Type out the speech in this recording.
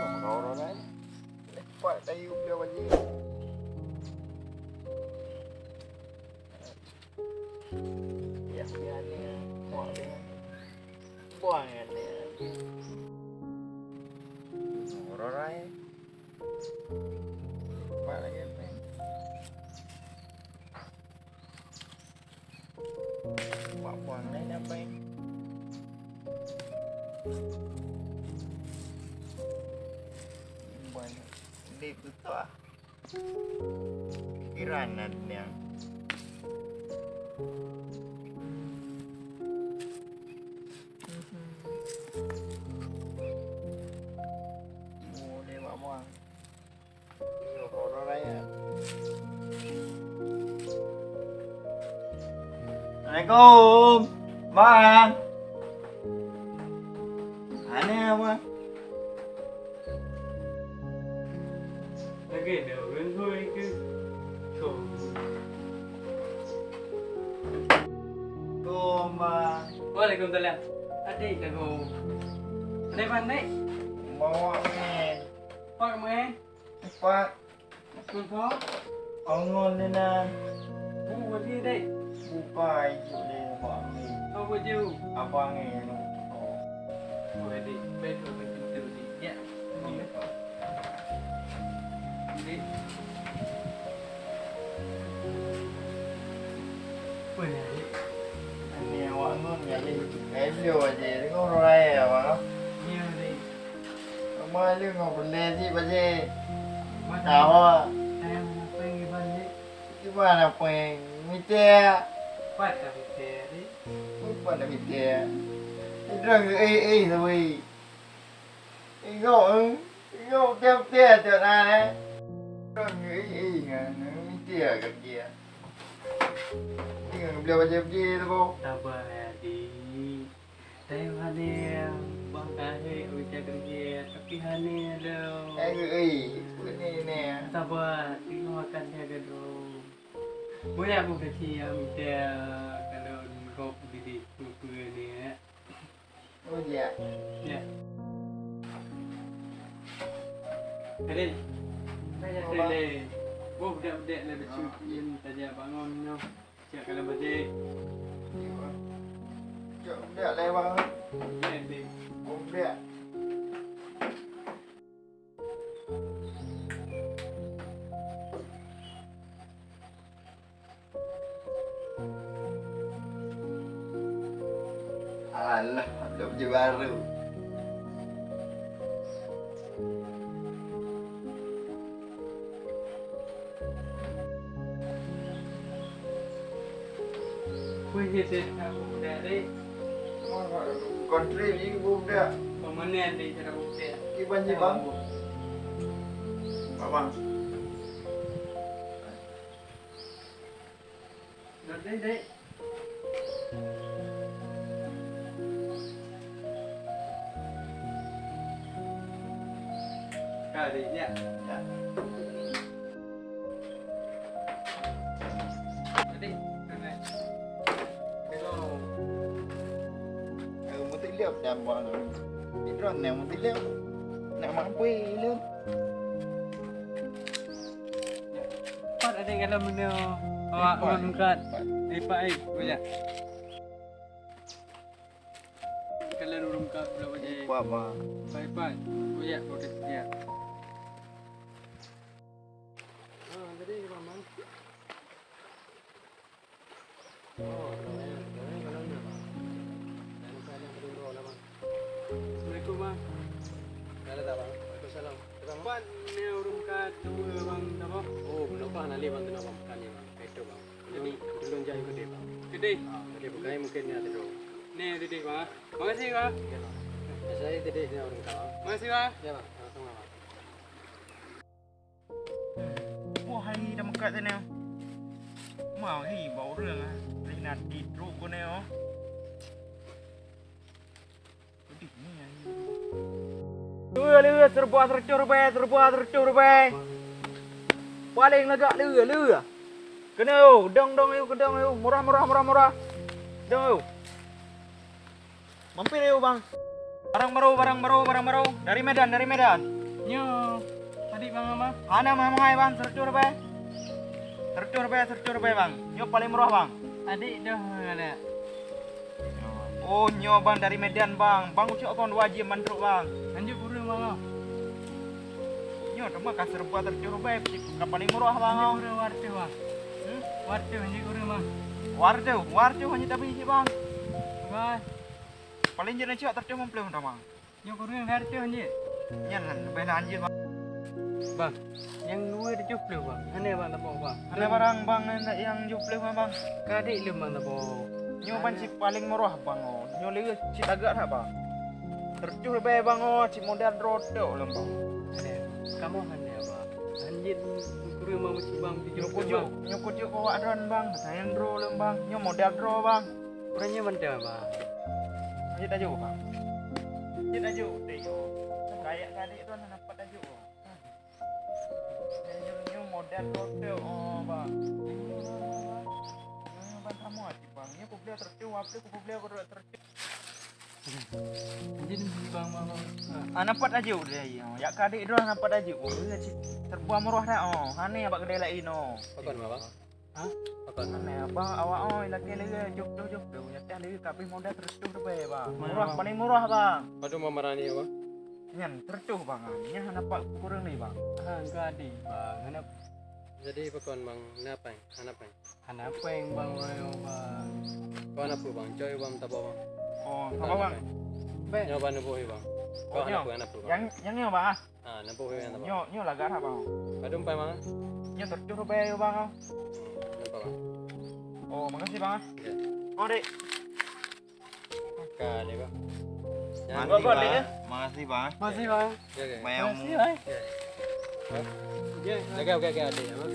Mà cậu đó đấy. Phải tay yêu đeo bao nhiêu? Ya, biarnya buang dia. Buang dia. Orang lain. Apa lagi apa? Buang lain apa? Buang di itu ah. Kiranan yang Assalamualaikum, Bang. Aneh apa? Lagi daun thôi cứ thổ. Bang. Waalaikumsalam. Adik aku. Ada mana? Bawa ni. Pak mana? Pak. Kun kau? Angon ni na. Bu buat dia dek. Bukai ni bawa ni. Kau buat jauh. Abang ni. Oh adik, betul betul betul. Ya. Ni Pak. Adik. Boleh adik. Ni awak ngon jadi. Elio aja. Kau orang apa? Ya adik. Mai lu ngau boleh sih baje. Mana? Tahu. Saya nak pergi balik. Gimana peng? Mite. Pat tapi tadi. Bukan nak mite. Drang thôi. Ngau theo tia cho na đấy. Drang nè, nó mite cái kia. Ini nggak boleh baca baca tu kau. Sabar adik. Saya ada bang kahir ucap kerja tapi hanya dah. Ini ni. Sabar, tengok makan dia gaduh. Boleh aku kasi minta kalau kau didik buku ni ya. Oh dia. Ya. Adik, saya tadi. Kau budak-budak lah bercuti saja bangun no. Siap kalau balik. Cok dia lewat. Ya adik. Oh dia. Alah, ada baju baru. Kau je saya budak adik. Kontri ni budak. Kau mana adik cara budak? Kiban je bang. Abang. Dek. Kali ya. Ya. Adik, mana? Mesti lihat jam bang. Itu ni mesti lihat. Nak mampu lihat. Pat adik kalau mana awak mengangkat. Pak boleh. Kalau rungkat boleh baca. Apa bang? Pak. Boleh boleh dia. Tadi Rahman. Oh, kalau ni. Assalamualaikum bang. Ada tak bang? Waalaikumsalam. Pan ni rungkat dua bang apa? Oh, kenapa nak lihat tu nak bang makan ni bang? Itu bang. Jadi belum jadi ke dia bang. Gede. Jadi bukan mungkin ni ada dulu. Ni gede bang. Makasih bang. Ya bang. Saya tadi ni orang kau. Makasih bang. Ya bang. Sama bang. Wah, hari dah mekat sana. Mau hi bawa orang ah. Lagi nak tidur kau ni oh. Udik ni ah. Lừa terbuat bay. Paling legak lừa. Kena eu, dong eu, murah. Dong eu. Mampir eu bang. Barang baru. Dari Medan. Nyo. Tadi bang apa? Ana mahal bang, tercur be bang. Nyo paling murah bang. Adik dah ada. Oh nyo bang dari Medan bang. Bang ucap kon wajib mandruk bang. Anjuk kurang bang. Nyo cuma kasar buat tercur be. Paling murah bang. Anjuk kurang wartu bang. Wartu anjuk kurang bang. Warjo hanya tapi si bang. Bang. Paling jenis cak tercur mempelai bang. Nyo kurang wartu anjuk. Nyan bela anjir bang. Bang, yang dua dia juplu bang. Mana bang tak bang? Ada barang bang yang jupli bang. Kadik lu bang tak Nyo bang si paling murah bang. Nyo lagi si agak tak bang. Tercur be bang si modal rodok lembang. Kamu mana bang? Anjir kurang bang mesti bang tujuh. Nyo kujuk bawa drone bang. Sayang drone lembang. Nyo modal drone bang. Kurangnya mana bang? Anjir aja bang. Anjir aja tengok. Kayak kadik tu nak dapat aja. Nyo modal rodok bang. Bang kamu aja bang. Nyo aku beli tercur. Aku beli tercur. Anjir bang. Nampak aja udah ya. Ya kadik tu nampak aja. Oh, terbuang murah dah. Aneh abang kedai lain Pakon bang. Hah? Pakon. Aneh abang awak lagi juk. Ya teh lagi tapi modal tercur be bang. Murah paling murah bang. Aduh mau marani bang. Nyan tercur bang. Nyan nampak kurang ni bang. Kadik bang. Anak Jadi pakon bang, apa yang? anak apa yang bang royo bang? Kau apa bang? Coy bang tak bang. Apa bang? Be. Nyo bang nabuhi bang. Kau nyo. anak bang. Yang ni bang. Nabuhi yang tak bang. Nyo laga apa bang? Aduh empat bang. Nyo tercur be bang. Nampak bang. Oh, makasih bang. Ya. Dek. Kali bang. Makasih bang. Masih bang. Ya. Mayang. Masih bang. Ya. Jaga adik bang.